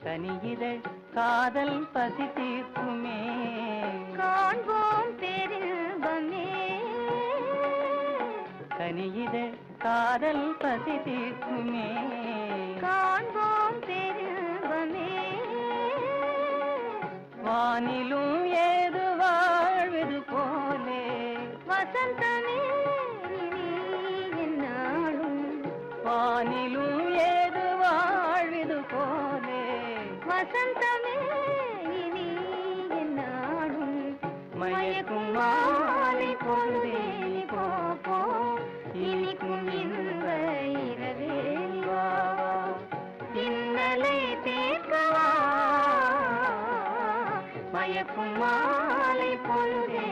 கனியிதழ் காதல் பசி தீர்க்குமே காண்போம் பேரின்பமே கனியிதழ் காதல் பசி தீர்க்குமே காண்போம் பேரின்பமே வானிலும் ஏது வாழ்வது போலே வசந்தமே என்னாலும் வானிலும் ஏது வாழ்வது போலே வசந்தமே நீ என்னாலும் மயக்கும் மாலை பொழுதே போ இனிக்கும் இன்ப இரவே வா இன்னலை தீர்க்கவா மயக்கும் மாலை பொழுதே